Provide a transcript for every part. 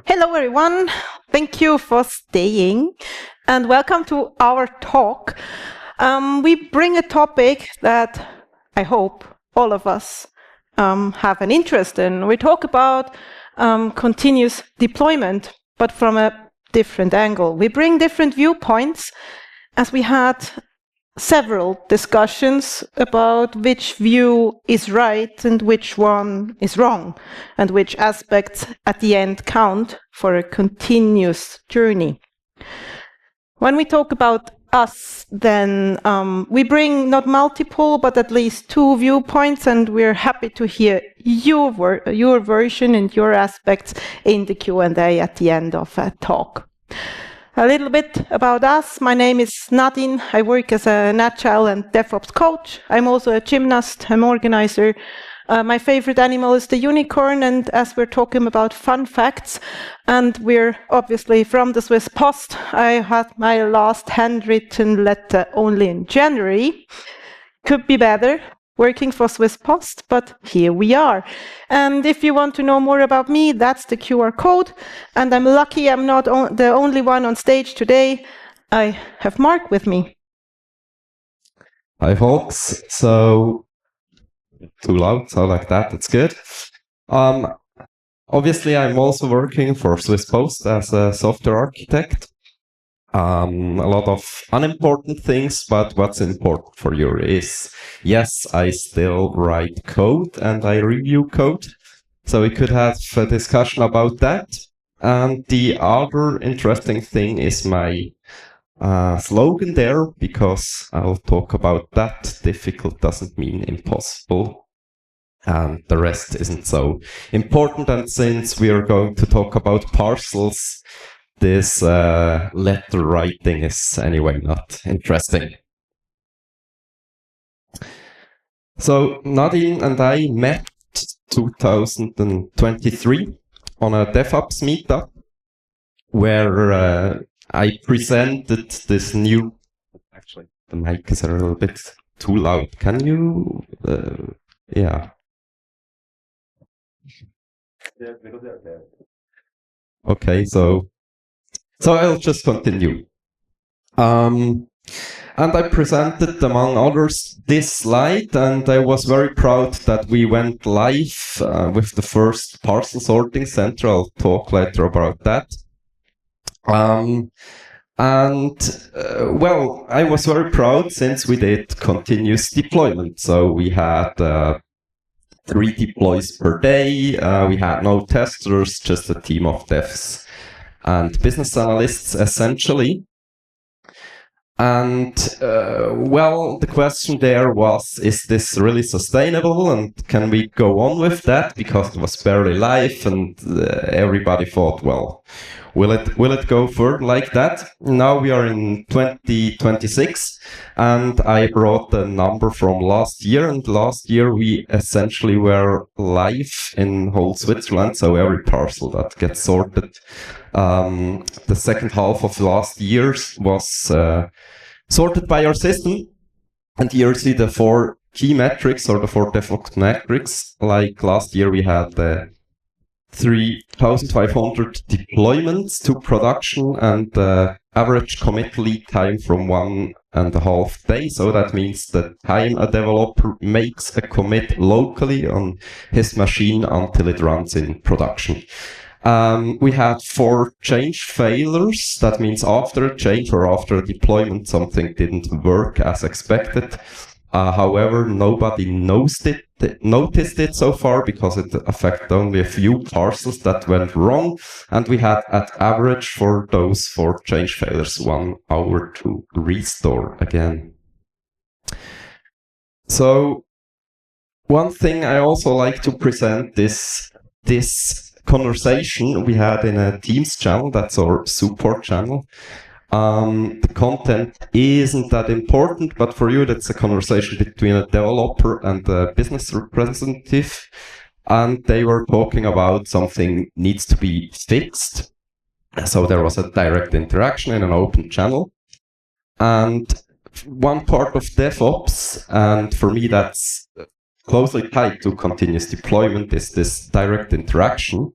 Hello, everyone. Thank you for staying and welcome to our talk. We bring a topic that I hope all of us have an interest in. We talk about continuous deployment, but from a different angle. We bring different viewpoints as we had several discussions about which view is right and which one is wrong, and which aspects at the end count for a continuous journey. When we talk about us, then we bring not multiple, but at least two viewpoints, and we're happy to hear your version and your aspects in the Q&A at the end of a talk. A little bit about us. My name is Nadine. I work as an agile and DevOps coach. I'm also a gymnast, an organizer. My favorite animal is the unicorn, and as we're talking about fun facts, and we're obviously from the Swiss Post, I had my last handwritten letter only in January. Could be better, working for Swiss Post, but here we are. And if you want to know more about me, that's the QR code. And I'm lucky I'm not the only one on stage today. I have Marc with me. Hi, folks. So, too loud, so like that, that's good. Obviously, I'm also working for Swiss Post as a software architect. A lot of unimportant things, but what's important for you is, yes, I still write code and I review code. So we could have a discussion about that. And the other interesting thing is my slogan there, because I'll talk about that. Difficult doesn't mean impossible. And the rest isn't so important. And since we are going to talk about parcels, this letter writing is anyway not interesting. So Nadine and I met 2023 on a DevOps meetup where I presented this new... Actually, the mic is a little bit too loud. Can you... yeah. Okay, so I'll just continue. And I presented, among others, this slide, and I was very proud that we went live with the first parcel sorting center. I'll talk later about that. Well, I was very proud since we did continuous deployment. So we had 3 deploys per day. We had no testers, just a team of devs and business analysts, essentially. And, well, the question there was, is this really sustainable? And can we go on with that? Because it was barely live, and everybody thought, well, will it go further like that? Now we are in 2026, and I brought the number from last year. And last year we essentially were live in whole Switzerland, so every parcel that gets sorted. The second half of last year was sorted by our system. And here you see the 4 key metrics, or the 4 DevOps metrics. Like last year we had 3,500 deployments to production, and average commit lead time from 1.5 days. So that means the time a developer makes a commit locally on his machine until it runs in production. We had 4 change failures. That means after a change or after a deployment, something didn't work as expected. However, nobody noticed it so far, because it affected only a few parcels that went wrong. And we had, at average, for those 4 change failures, 1 hour to restore again. So one thing I also like to present is this conversation we had in a Teams channel. That's our support channel. The content isn't that important, but for you, that's a conversation between a developer and a business representative. And they were talking about something needs to be fixed. So there was a direct interaction in an open channel. And one part of DevOps, and for me, that's closely tied to continuous deployment is this direct interaction.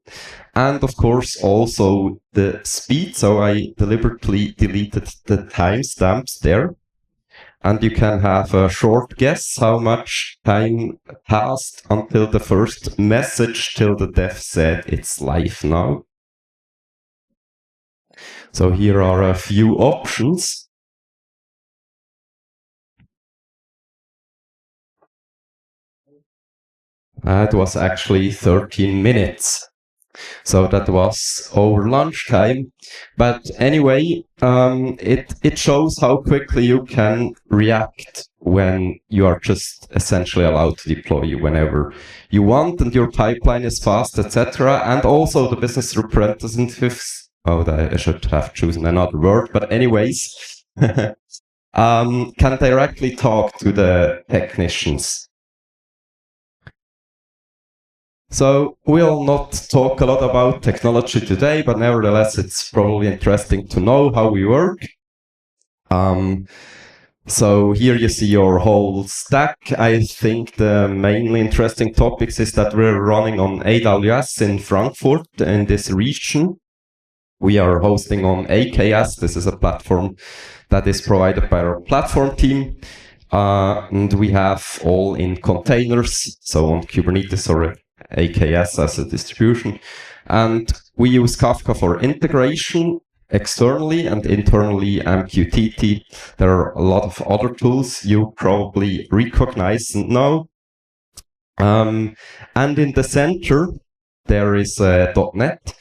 And of course, also the speed. So I deliberately deleted the timestamps there. And you can have a short guess how much time passed until the first message till the dev said it's live now. So here are a few options. It was actually 13 minutes. So that was over lunchtime. But anyway, it shows how quickly you can react when you are just essentially allowed to deploy whenever you want and your pipeline is fast, etc. And also the business representatives, I should have chosen another word, but anyways, can directly talk to the technicians. So we'll not talk a lot about technology today, but nevertheless, it's probably interesting to know how we work. So here you see your whole stack. I think the mainly interesting topics is that we're running on AWS in Frankfurt in this region. We are hosting on AKS. This is a platform that is provided by our platform team. And we have all in containers, so on Kubernetes or AKS as a distribution. And we use Kafka for integration externally and internally MQTT. There are a lot of other tools you probably recognize and know. And in the center, there is .NET.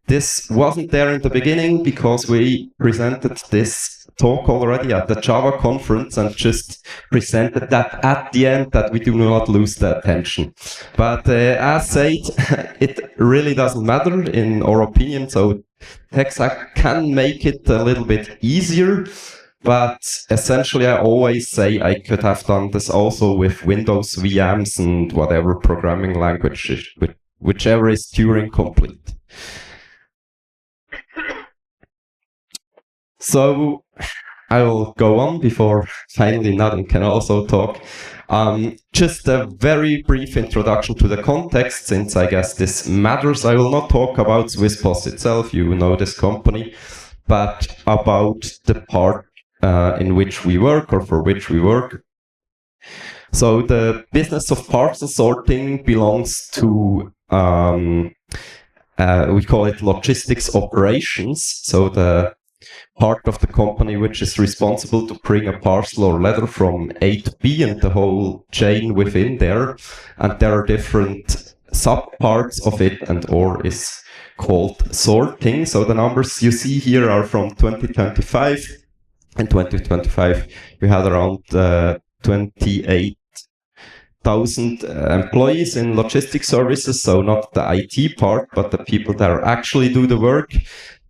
This wasn't there in the beginning because we presented this talk already at the Java conference and just presented that at the end that we do not lose the attention. But as said, it really doesn't matter in our opinion. So TechStack can make it a little bit easier. But essentially, I always say I could have done this also with Windows VMs and whatever programming language, whichever is Turing complete. So I will go on before finally Nadine can also talk. Just a very brief introduction to the context, since I guess this matters. I will not talk about SwissPost itself, you know this company, but about the part in which we work or for which we work. So the business of parcel sorting belongs to, we call it logistics operations. So the part of the company which is responsible to bring a parcel or letter from A to B and the whole chain within there. And there are different subparts of it, and or is called sorting. So the numbers you see here are from 2025. In 2025, we had around 28,000 employees in logistics services. So not the IT part, but the people that actually do the work.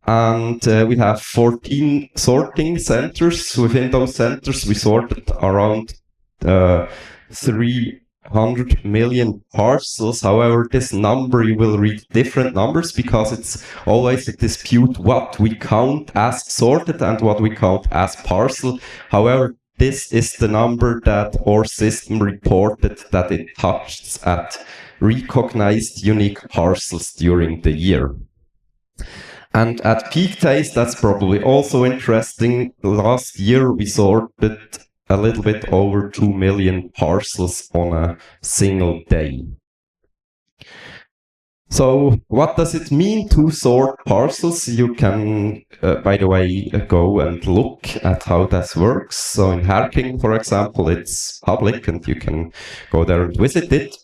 And we have 14 sorting centers. Within those centers, we sorted around 300 million parcels. However, this number, you will read different numbers because it's always a dispute what we count as sorted and what we count as parcel. However, this is the number that our system reported that it touched at recognized unique parcels during the year. And at peak days, that's probably also interesting. Last year, we sorted a little bit over 2 million parcels on a single day. So what does it mean to sort parcels? You can, by the way, go and look at how that works. So in Herking, for example, it's public and you can go there and visit it.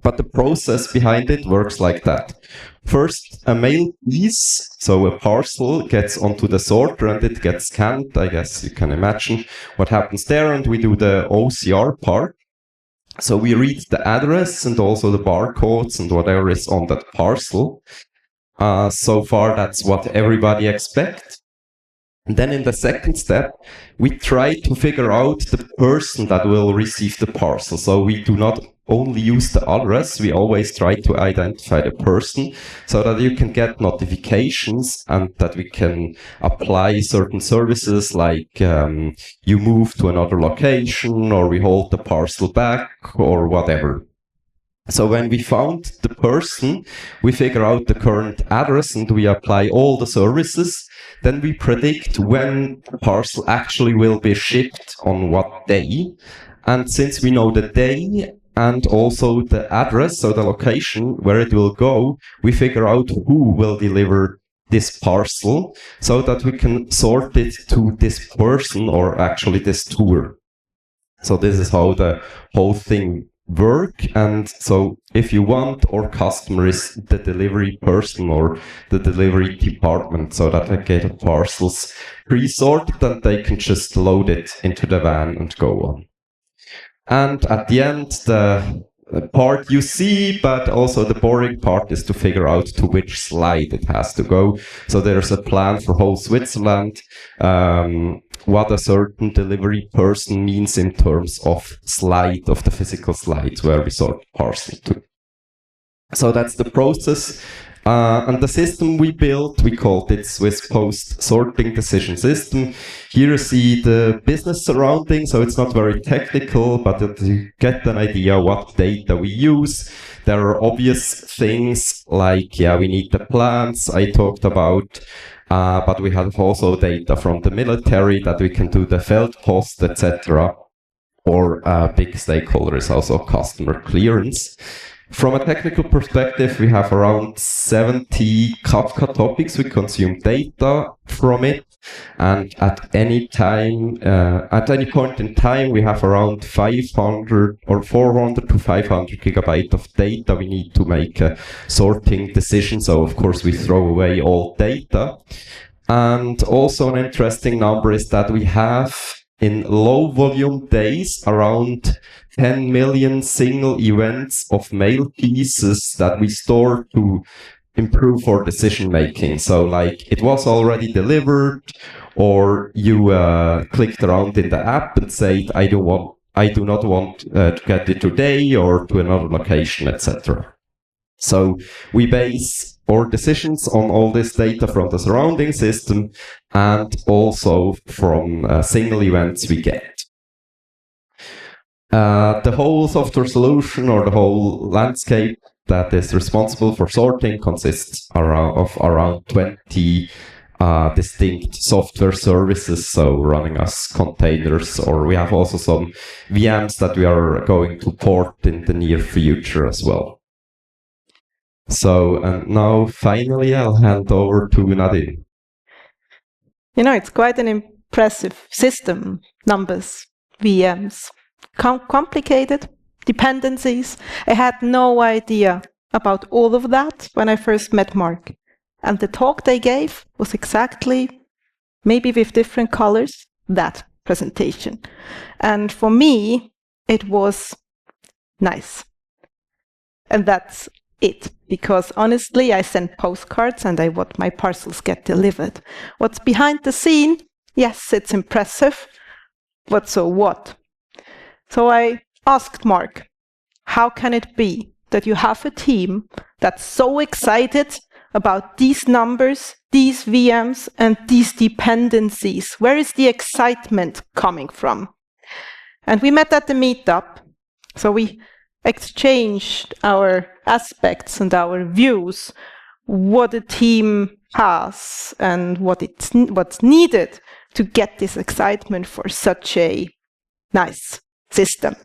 But the process behind it works like that. First, a mail piece, so a parcel gets onto the sorter and it gets scanned. I guess you can imagine what happens there, and we do the OCR part. So we read the address and also the barcodes and whatever is on that parcel. So far, that's what everybody expects. And then in the second step, we try to figure out the person that will receive the parcel. So we do not only use the address, we always try to identify the person so that you can get notifications and that we can apply certain services like you move to another location or we hold the parcel back or whatever. So when we found the person, we figure out the current address and we apply all the services. Then we predict when the parcel actually will be shipped on what day. And since we know the day and also the address, so the location where it will go, we figure out who will deliver this parcel so that we can sort it to this person or actually this tour. So this is how the whole thing work. And so if you want, our customer is the delivery person or the delivery department so that they get the parcels pre-sorted and they can just load it into the van and go on. And at the end, the part you see, but also the boring part is to figure out to which slide it has to go. So there's a plan for whole Switzerland, what a certain delivery person means in terms of slide, of the physical slides where we sort parcel to. So that's the process. And the system we built, we called it Swiss Post Sorting Decision System. Here you see the business surrounding, so it's not very technical, but you get an idea what data we use. There are obvious things like, we need the plans I talked about, but we have also data from the military that we can do the Feldpost, etc. Or a big stakeholder is also customer clearance. From a technical perspective, we have around 70 Kafka topics. We consume data from it. And at any time, at any point in time, we have around 500 or 400 to 500 gigabytes of data we need to make a sorting decision. So, of course, we throw away all data. And also an interesting number is that we have in low volume days around 10 million single events of mail pieces that we store to improve our decision making. So like it was already delivered, or you clicked around in the app and said, I do not want to get it today or to another location, etc. So we base our decisions on all this data from the surrounding system and also from single events we get. The whole software solution or the whole landscape that is responsible for sorting consists of around 20 distinct software services, so running as containers, or we have also some VMs that we are going to port in the near future as well. So, and now finally I'll hand over to Nadine. You know, it's quite an impressive system. Numbers, VMs, complicated, dependencies. I had no idea about all of that when I first met Marc. And the talk they gave was exactly, maybe with different colors, that presentation. And for me, it was nice. And that's it. Because honestly, I send postcards and I want my parcels get delivered. What's behind the scene? Yes, it's impressive, but so what? So I asked Marc, how can it be that you have a team that's so excited about these numbers, these VMs, and these dependencies? Where is the excitement coming from? And we met at the meetup, so we exchanged our aspects and our views, what a team has and what's needed to get this excitement for such a nice system.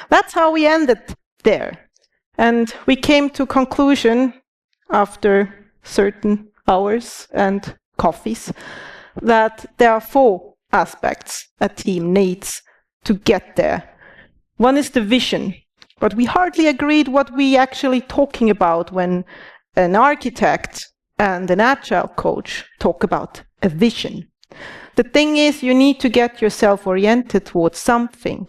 That's how we ended there. And we came to conclusion after certain hours and coffees that there are 4 aspects a team needs to get there. One is the vision, but we hardly agreed what we actually talking about when an architect and an agile coach talk about a vision. The thing is, you need to get yourself oriented towards something.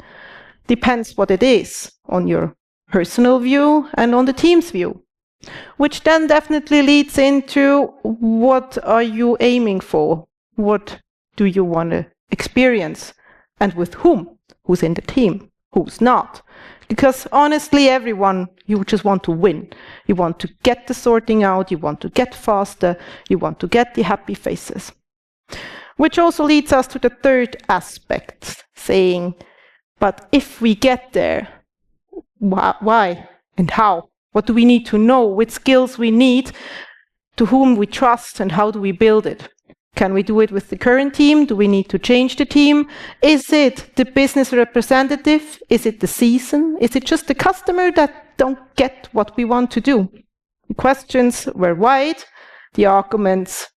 Depends what it is, on your personal view and on the team's view. Which then definitely leads into what are you aiming for? What do you want to experience? And with whom? Who's in the team? Who's not? Because honestly, everyone, you just want to win. You want to get the sorting out, you want to get faster, you want to get the happy faces. Which also leads us to the third aspect, saying, but if we get there, why and how? What do we need to know? Which skills we need? To whom we trust, and how do we build it? Can we do it with the current team? Do we need to change the team? Is it the business representative? Is it the season? Is it just the customer that don't get what we want to do? The questions were wide, the arguments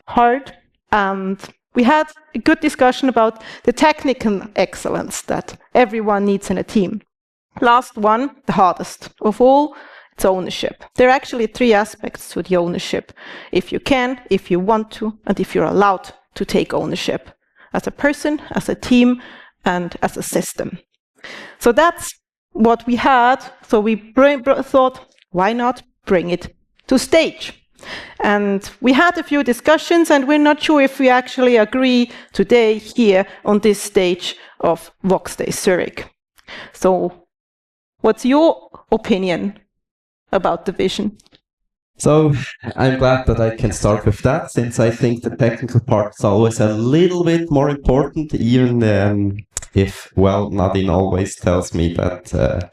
hard, and we had a good discussion about the technical excellence that everyone needs in a team. Last one, the hardest of all, it's ownership. There are actually three aspects to the ownership. If you can, if you want to, and if you're allowed to take ownership as a person, as a team, and as a system. So that's what we had. So we thought, why not bring it to stage? And we had a few discussions, and we're not sure if we actually agree today here on this stage of Vox Day Zurich. So what's your opinion about the vision? So I'm glad that I can start with that, since I think the technical part is always a little bit more important, even if, well, Nadine always tells me that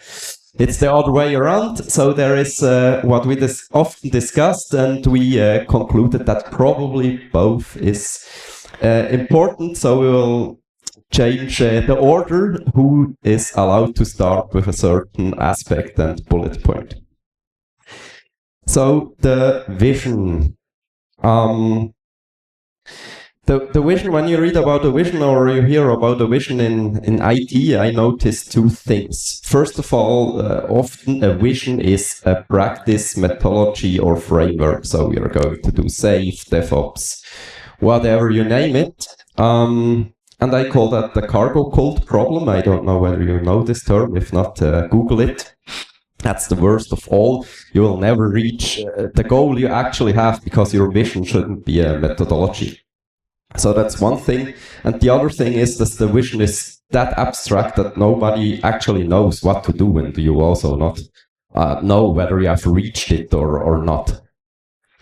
it's the other way around. So there is what we often discussed, and we concluded that probably both is important. So we will change the order who is allowed to start with a certain aspect and bullet point. So the vision. The vision, when you read about the vision or you hear about the vision in IT, I noticed two things. First of all, often a vision is a practice, methodology, or framework. So we are going to do SAFe, DevOps, whatever you name it. And I call that the cargo cult problem. I don't know whether you know this term. If not, Google it. That's the worst of all. You will never reach the goal you actually have, because your vision shouldn't be a methodology. So that's one thing. And the other thing is that the vision is that abstract that nobody actually knows what to do, and you also not know whether you have reached it or not.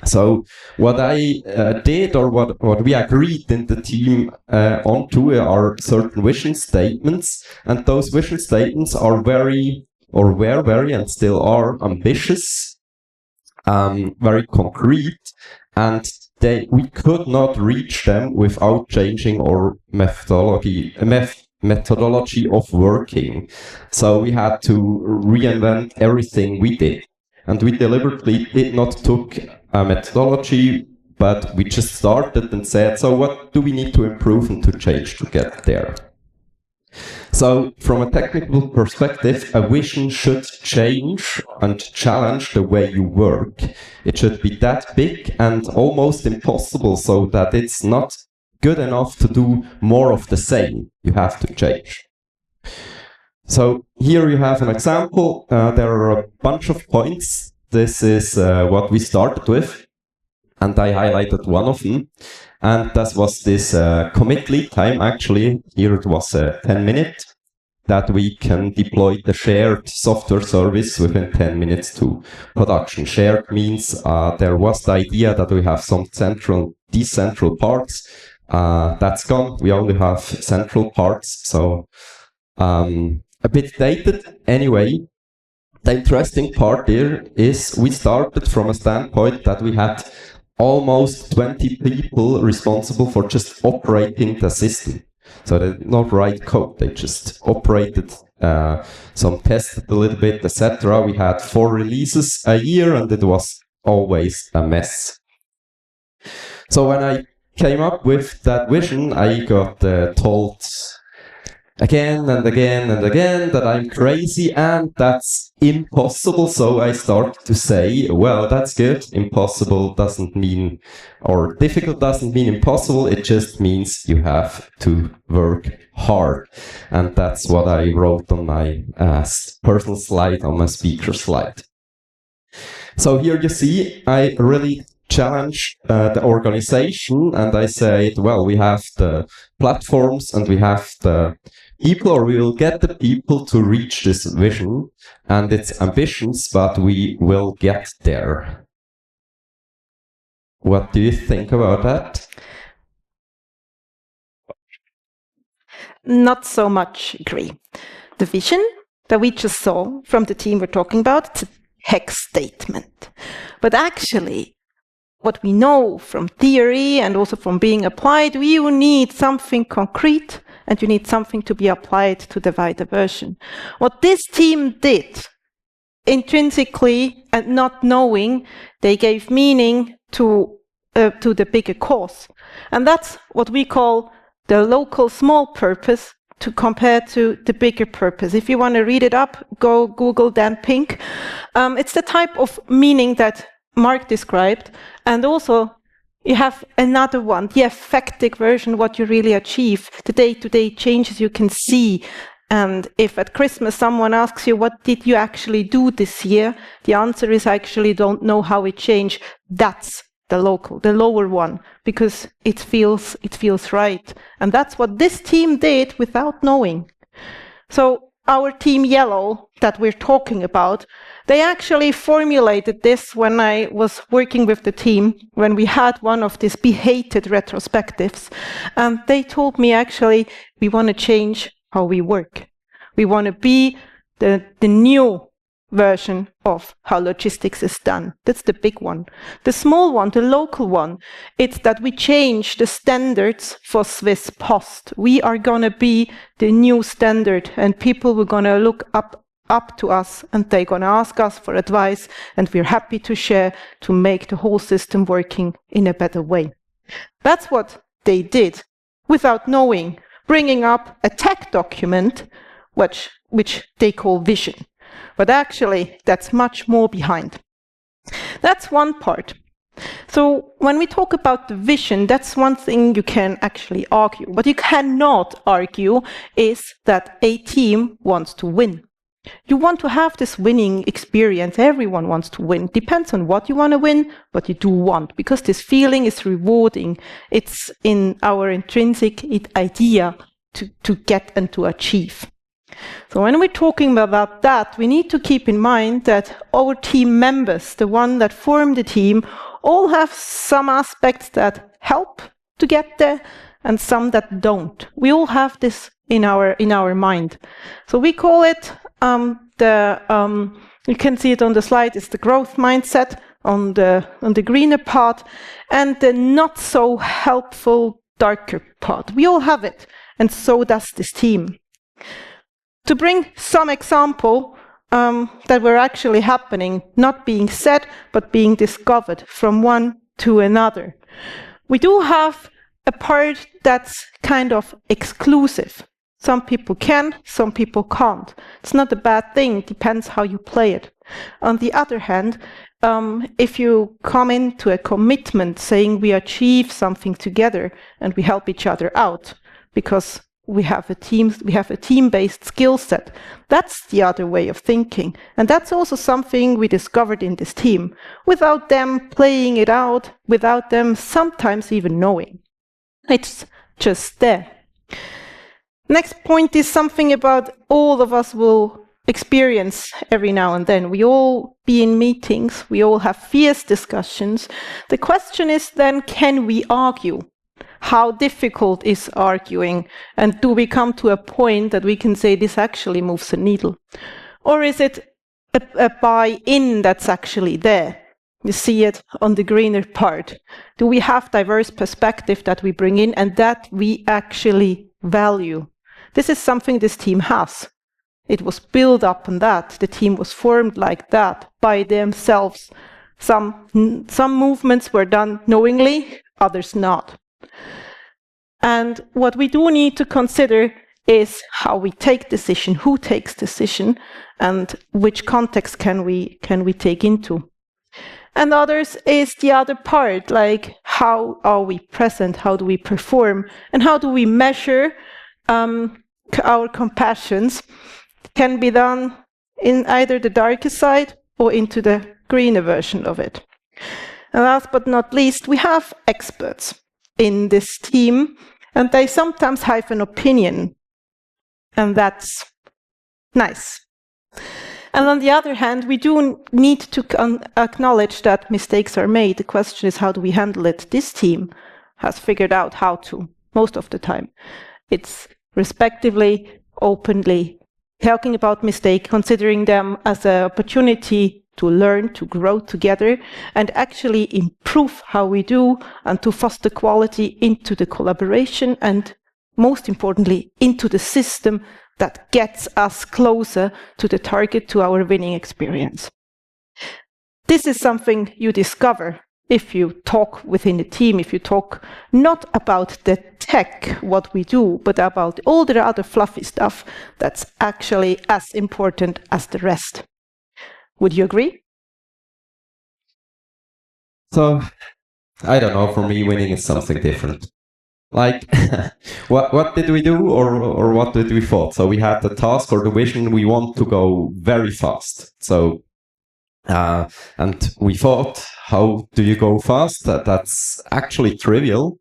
So what I did, or what we agreed in the team onto, are certain vision statements. And those vision statements are were very and still are ambitious, very concrete, and we could not reach them without changing our methodology of working. So we had to reinvent everything we did. And we deliberately did not took a methodology, but we just started and said, so what do we need to improve and to change to get there? So from a technical perspective, a vision should change and challenge the way you work. It should be that big and almost impossible, so that it's not good enough to do more of the same. You have to change. So here you have an example. There are a bunch of points. This is what we started with, and I highlighted one of them. And that was this commit lead time. Actually, here it was 10 minutes, that we can deploy the shared software service within 10 minutes to production. Shared means there was the idea that we have some central, decentral parts. That's gone. We only have central parts. So a bit dated. Anyway, the interesting part here is we started from a standpoint that we had almost 20 people responsible for just operating the system. So they did not write code, they just operated, some tested a little bit, etc. We had 4 releases a year, and it was always a mess. So when I came up with that vision, I got told again and again and again that I'm crazy and that's impossible. So I started to say, well, that's good. Impossible doesn't mean, or difficult doesn't mean impossible. It just means you have to work hard. And that's what I wrote on my personal slide, on my speaker slide. So here you see, I really challenged the organization, and I said, well, we have the platforms and we have the people, or we will get the people to reach this vision and its ambitions, but we will get there. What do you think about that? Not so much agree. The vision that we just saw from the team we're talking about, it's a hex statement. But actually, what we know from theory and also from being applied, you need something concrete and you need something to be applied to the wider version. What this team did, intrinsically and not knowing, they gave meaning to the bigger cause. And that's what we call the local small purpose to compare to the bigger purpose. If you want to read it up, go Google Dan Pink. It's the type of meaning that Marc described. And also, you have another one, the effective version, what you really achieve, the day-to-day changes you can see. And if at Christmas someone asks you, what did you actually do this year? The answer is, I actually don't know how it changed. That's the lower one, because it feels right. And that's what this team did without knowing. So our team yellow that we're talking about, they actually formulated this when I was working with the team, when we had one of these be-hated retrospectives. And they told me, actually, we want to change how we work. We want to be the new version of how logistics is done. That's the big one. The small one, the local one, it's that we change the standards for Swiss Post. We are going to be the new standard, and people are going to look up to us, and they're going to ask us for advice, and we're happy to share to make the whole system working in a better way. That's what they did without knowing, bringing up a tech document which they call vision. But actually, that's much more behind. That's one part. So when we talk about the vision, that's one thing you can actually argue. What you cannot argue is that a team wants to win. You want to have this winning experience. Everyone wants to win. Depends on what you want to win, but you do want, because this feeling is rewarding. It's in our intrinsic idea to get and to achieve. So when we're talking about that, we need to keep in mind that our team members, the one that form the team, all have some aspects that help to get there and some that don't. We all have this in our mind. So we call it you can see it on the slide, it's the growth mindset on the greener part, and the not so helpful darker part. We all have it, and so does this team. To bring some example that were actually happening, not being said, but being discovered from one to another. We do have a part that's kind of exclusive. Some people can, some people can't. It's not a bad thing, it depends how you play it. On the other hand, if you come into a commitment saying we achieve something together and we help each other out, because we have a team-based skill set. That's the other way of thinking. And that's also something we discovered in this team, without them playing it out, without them sometimes even knowing. It's just there. Next point is something about all of us will experience every now and then. We all be in meetings, we all have fierce discussions. The question is then, can we argue? How difficult is arguing? And do we come to a point that we can say this actually moves the needle? Or is it a buy-in that's actually there? You see it on the greener part. Do we have diverse perspective that we bring in and that we actually value? This is something this team has. It was built up on that. The team was formed like that by themselves. Some movements were done knowingly, others not. And what we do need to consider is how we take decision, who takes decision, and which context can we take into. And others is the other part, like how are we present, how do we perform, and how do we measure our compassions. Can be done in either the darker side or into the greener version of it. And last but not least, we have experts in this team, and they sometimes have an opinion, and that's nice. And on the other hand, we do need to acknowledge that mistakes are made. The question is, how do we handle it? This team has figured out how to, most of the time. It's respectively, openly, talking about mistakes, considering them as an opportunity to learn, to grow together, and actually improve how we do, and to foster quality into the collaboration, and most importantly, into the system that gets us closer to the target, to our winning experience. This is something you discover if you talk within the team, if you talk not about the tech, what we do, but about all the other fluffy stuff that's actually as important as the rest. Would you agree? So, I don't know, for me, winning is something different. Like, what did we do, or what did we thought? So we had the task or the vision, we want to go very fast. So, and we thought, how do you go fast? That's actually trivial.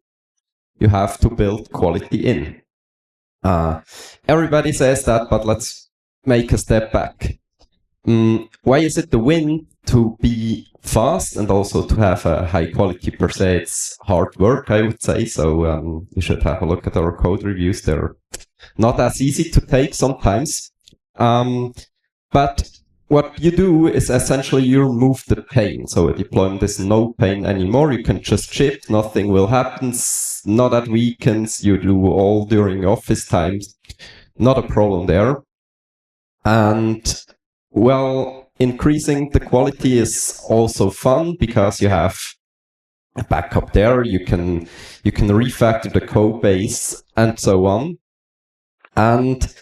You have to build quality in. Everybody says that, but let's make a step back. Why is it the win to be fast and also to have a high quality per se? It's hard work, I would say. So you should have a look at our code reviews. They're not as easy to take sometimes. But what you do is essentially you remove the pain. So a deployment is no pain anymore. You can just ship. Nothing will happen. Not at weekends. You do all during office times. Not a problem there. And well, increasing the quality is also fun because you have a backup there. You can refactor the code base and so on. And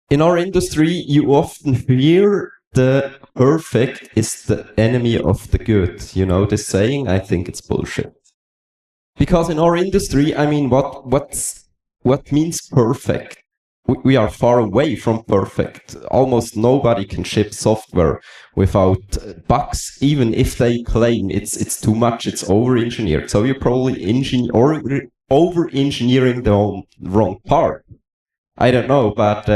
in our industry, you often hear the perfect is the enemy of the good. You know this saying? I think it's bullshit. Because in our industry, I mean, what means perfect? We are far away from perfect. Almost nobody can ship software without bugs, even if they claim it's too much, it's over-engineered. So you're probably over-engineering the wrong part. I don't know, but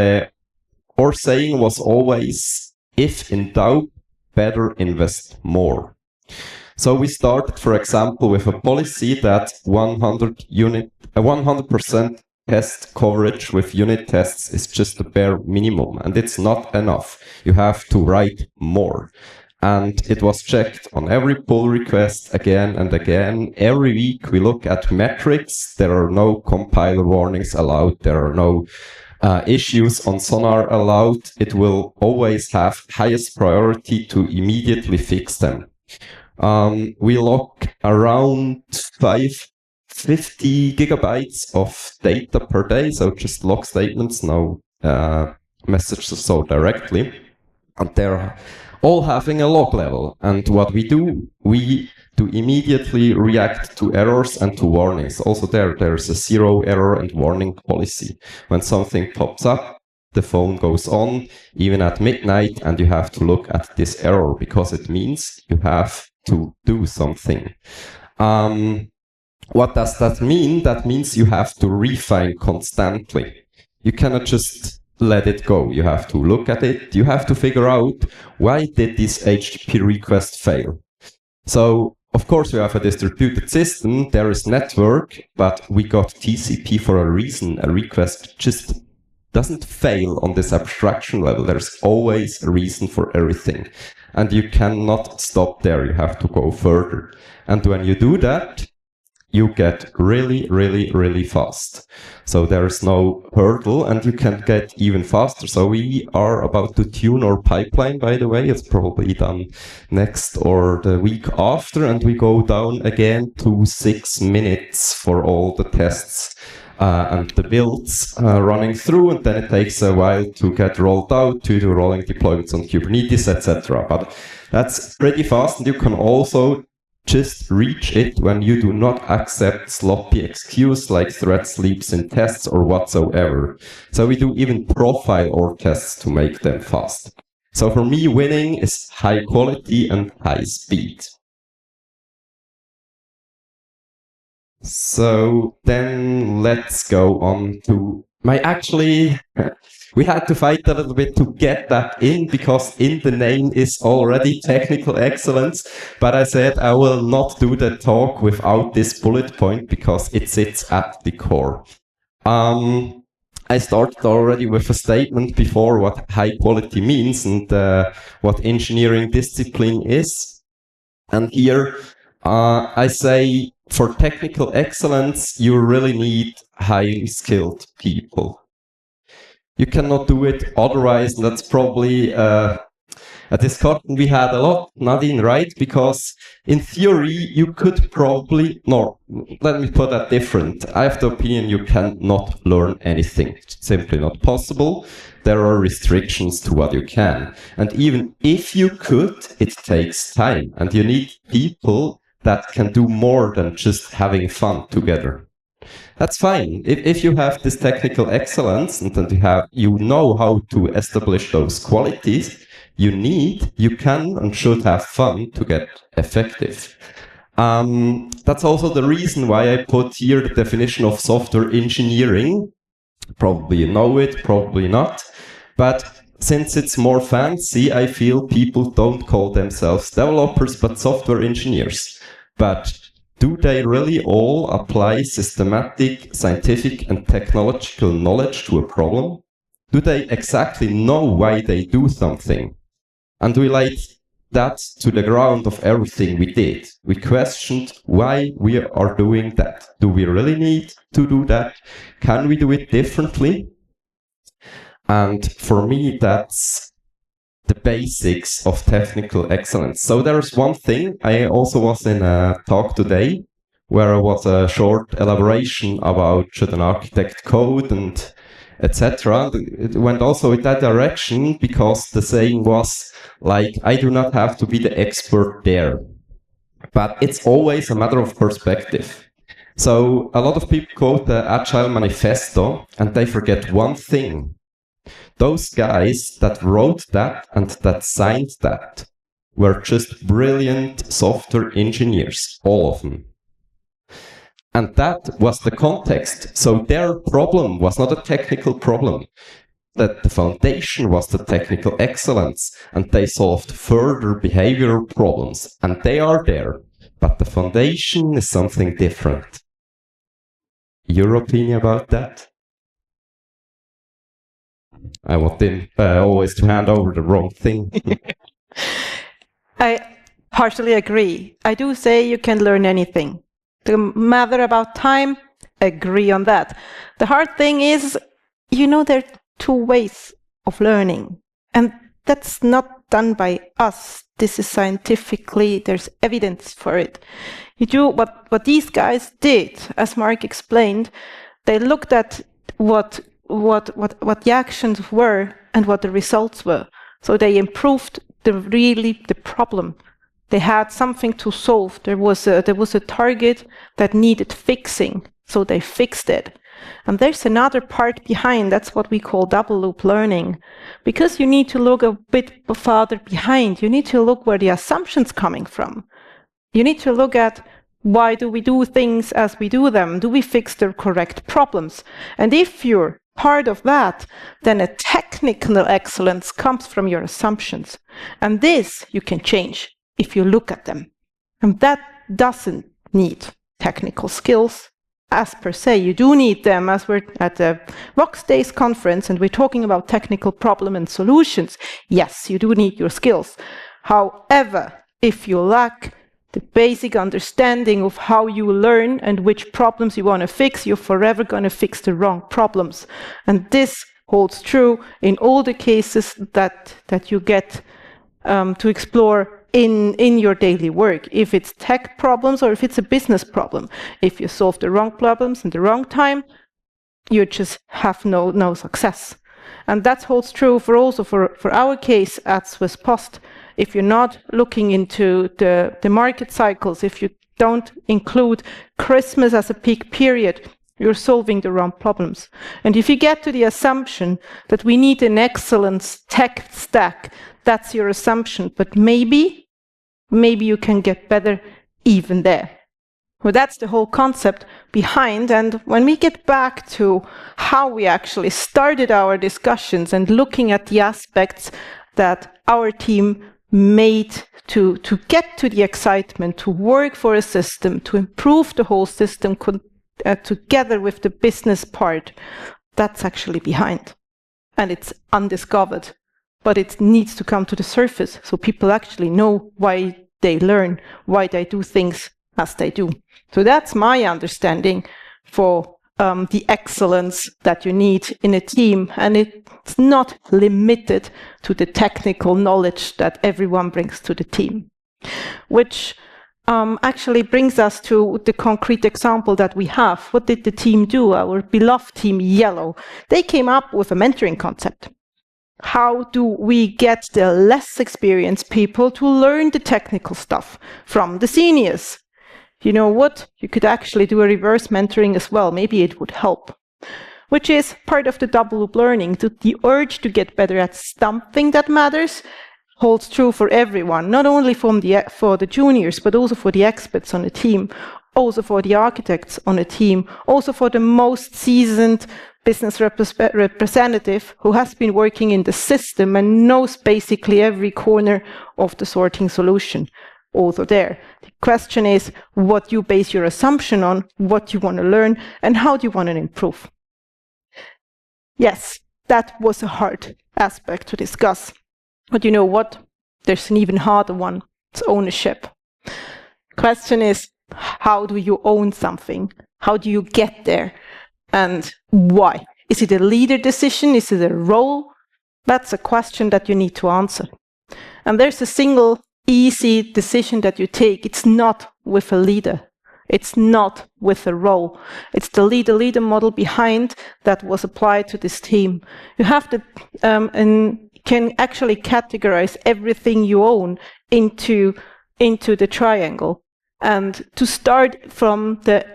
our saying was always, if in doubt, better invest more. So we started, for example, with a policy that 100% test coverage with unit tests is just the bare minimum, and it's not enough. You have to write more. And it was checked on every pull request again and again. Every week we look at metrics. There are no compiler warnings allowed. There are no issues on Sonar allowed. It will always have highest priority to immediately fix them. We log around 50 gigabytes of data per day, so just log statements, no messages so directly. And they're all having a log level. And what we do immediately react to errors and to warnings. Also there's a zero error and warning policy. When something pops up, the phone goes on, even at midnight, and you have to look at this error because it means you have to do something. What does that mean? That means you have to refine constantly. You cannot just let it go. You have to look at it. You have to figure out, why did this HTTP request fail? So, of course, we have a distributed system. There is network, but we got TCP for a reason. A request just doesn't fail on this abstraction level. There's always a reason for everything. And you cannot stop there. You have to go further. And when you do that, you get really, really, really fast. So there is no hurdle, and you can get even faster. So we are about to tune our pipeline, by the way. It's probably done next or the week after, and we go down again to 6 minutes for all the tests and the builds running through, and then it takes a while to get rolled out, to do rolling deployments on Kubernetes, etc. But that's pretty fast, and you can also just reach it when you do not accept sloppy excuse like thread sleeps in tests or whatsoever. So we do even profile our tests to make them fast. So for me, winning is high quality and high speed. So then let's go on to we had to fight a little bit to get that in, because in the name is already technical excellence. But I said I will not do the talk without this bullet point, because it sits at the core. I started already with a statement before what high quality means and what engineering discipline is. And here I say, for technical excellence, you really need highly skilled people. You cannot do it otherwise, and that's probably a discussion we had a lot, Nadine, right? Because in theory, you could probably, no, let me put that different. I have the opinion you cannot learn anything. It's simply not possible. There are restrictions to what you can. And even if you could, it takes time. And you need people that can do more than just having fun together. That's fine. If you have this technical excellence and then you know how to establish those qualities, you can and should have fun to get effective. That's also the reason why I put here the definition of software engineering. Probably you know it, probably not. But since it's more fancy, I feel people don't call themselves developers, but software engineers. But do they really all apply systematic, scientific, and technological knowledge to a problem? Do they exactly know why they do something? And we laid that to the ground of everything we did. We questioned why we are doing that. Do we really need to do that? Can we do it differently? And for me, that's the basics of technical excellence. So there's one thing. I also was in a talk today where it was a short elaboration about should an architect code and etc. It went also in that direction, because the saying was like, I do not have to be the expert there. But it's always a matter of perspective. So a lot of people quote the Agile Manifesto and they forget one thing. Those guys that wrote that and that signed that were just brilliant software engineers, all of them. And that was the context. So their problem was not a technical problem. That the foundation was the technical excellence, and they solved further behavioral problems. And they are there. But the foundation is something different. Your opinion about that? I want them always to hand over the wrong thing. I partially agree. I do say you can learn anything. The matter about time, agree on that. The hard thing is, there are two ways of learning. And that's not done by us. This is scientifically, there's evidence for it. You do what these guys did, as Marc explained. They looked at what the actions were and what the results were. So they improved the problem. They had something to solve. There was a target that needed fixing, so they fixed it. And there's another part behind. That's what we call double loop learning, because you need to look a bit farther behind. You need to look where the assumption's coming from. You need to look at, why do we do things as we do them? Do we fix the correct problems? And if you're part of that, then a technical excellence comes from your assumptions. And this you can change if you look at them. And that doesn't need technical skills as per se. You do need them, as we're at the Vox Days conference and we're talking about technical problem and solutions. Yes, you do need your skills. However, if you lack the basic understanding of how you learn and which problems you want to fix, you're forever going to fix the wrong problems. And this holds true in all the cases that you get to explore in your daily work. If it's tech problems or if it's a business problem, if you solve the wrong problems in the wrong time, you just have no success. And that holds true for our case at Swiss Post. If you're not looking into the market cycles, if you don't include Christmas as a peak period, you're solving the wrong problems. And if you get to the assumption that we need an excellent tech stack, that's your assumption. But maybe you can get better even there. Well, that's the whole concept behind. And when we get back to how we actually started our discussions and looking at the aspects that our team made to get to the excitement, to work for a system, to improve the whole system together with the business part, that's actually behind. And it's undiscovered, but it needs to come to the surface so people actually know why they learn, why they do things as they do. So that's my understanding for the excellence that you need in a team. And it's not limited to the technical knowledge that everyone brings to the team, which actually brings us to the concrete example that we have. What did the team do? Our beloved team Yellow. They came up with a mentoring concept. How do we get the less experienced people to learn the technical stuff from the seniors? You know what? You could actually do a reverse mentoring as well. Maybe it would help. Which is part of the double loop learning. The urge to get better at something that matters holds true for everyone, not only for the juniors, but also for the experts on the team, also for the architects on the team, also for the most seasoned business representative who has been working in the system and knows basically every corner of the sorting solution. Also there. The question is what you base your assumption on, what you want to learn, and how do you want to improve. Yes, that was a hard aspect to discuss. But you know what? There's an even harder one. It's ownership. Question is, how do you own something? How do you get there? And why? Is it a leader decision? Is it a role? That's a question that you need to answer. And there's a single easy decision that you take. It's not with a leader. It's not with a role. It's the leader model behind that was applied to this team. You have to and can actually categorize everything you own into the triangle. And to start from the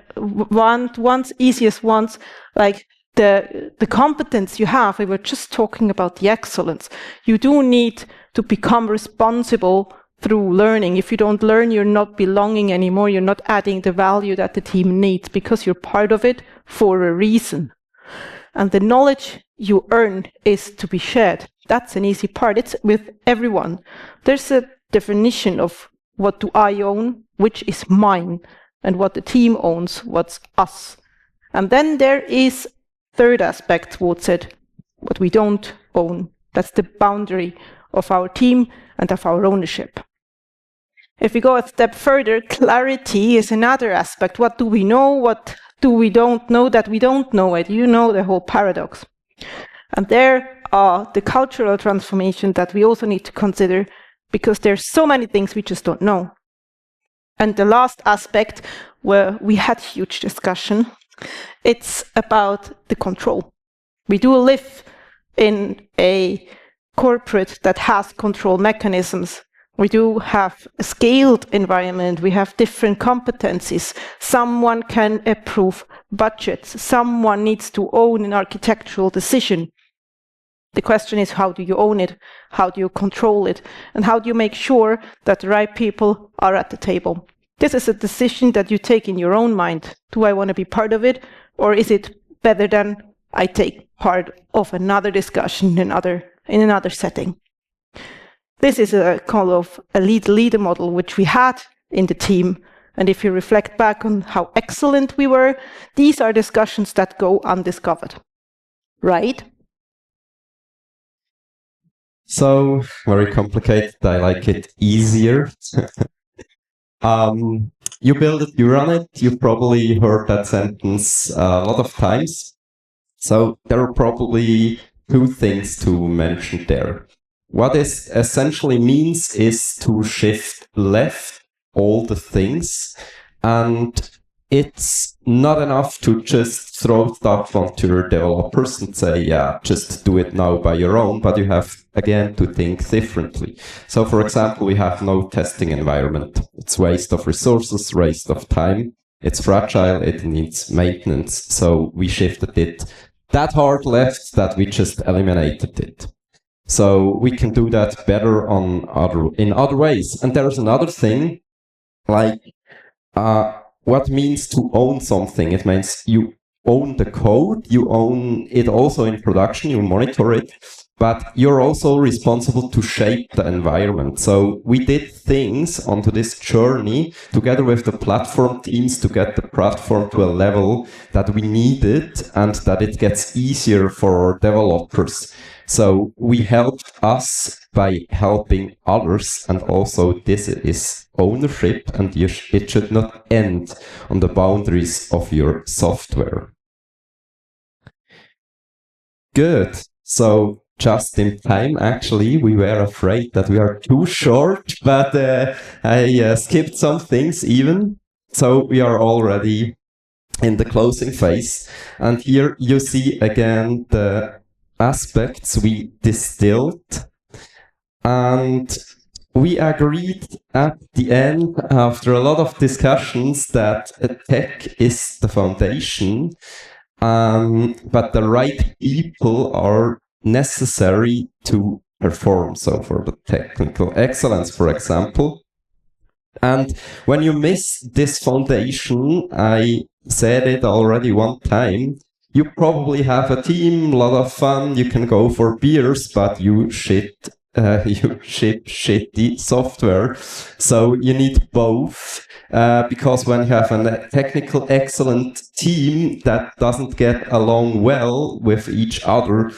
easiest ones, like the competence you have, we were just talking about the excellence. You do need to become responsible through learning. If you don't learn, you're not belonging anymore. You're not adding the value that the team needs because you're part of it for a reason. And the knowledge you earn is to be shared. That's an easy part. It's with everyone. There's a definition of what do I own, which is mine, and what the team owns, what's us. And then there is third aspect, Wout said, what we don't own. That's the boundary of our team and of our ownership. If we go a step further, clarity is another aspect. What do we know? What do we don't know that we don't know it? You know the whole paradox. And there are the cultural transformation that we also need to consider because there's so many things we just don't know. And the last aspect where we had huge discussion, it's about the control. We do live in a corporate that has control mechanisms. We do have a scaled environment. We have different competencies. Someone can approve budgets. Someone needs to own an architectural decision. The question is, how do you own it? How do you control it? And how do you make sure that the right people are at the table? This is a decision that you take in your own mind. Do I want to be part of it? Or is it better than I take part of another discussion in another setting? This is a kind of a leader model which we had in the team. And if you reflect back on how excellent we were, these are discussions that go undiscovered. Right? So, very complicated. I like it easier. You build it, you run it. You probably heard that sentence a lot of times. So there are probably two things to mention there. What this essentially means is to shift left all the things, and it's not enough to just throw stuff onto your developers and say, yeah, just do it now by your own, but you have, again, to think differently. So, for example, we have no testing environment. It's waste of resources, waste of time. It's fragile, it needs maintenance. So we shifted it that hard left that we just eliminated it. So we can do that better in other ways. And there's another thing, like what means to own something? It means you own the code, you own it also in production, you monitor it, but you're also responsible to shape the environment. So we did things onto this journey together with the platform teams to get the platform to a level that we needed and that it gets easier for our developers. So we helped us by helping others, and also this is ownership, and it should not end on the boundaries of your software. Good. So just in time, actually, we were afraid that we are too short, but I skipped some things even. So we are already in the closing phase. And here you see again the aspects we distilled. And we agreed at the end, after a lot of discussions, that tech is the foundation, but the right people are necessary to perform. So for the technical excellence, for example. And when you miss this foundation, I said it already one time, you probably have a team, a lot of fun, you can go for beers, but you ship shitty software. So you need both, because when you have a technical excellent team that doesn't get along well with each other,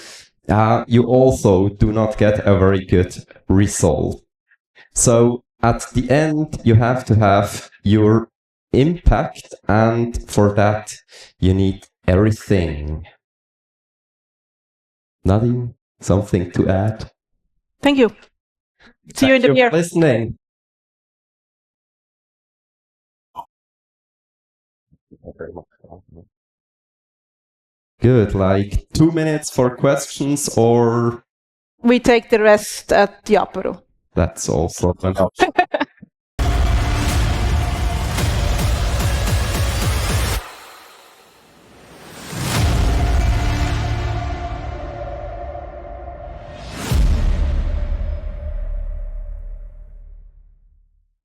you also do not get a very good result. So at the end, you have to have your impact, and for that, you need everything. Nadine, something to add? Thank you. See you in the beer. Listening. Good, like 2 minutes for questions, or we take the rest at the apero. That's also an option.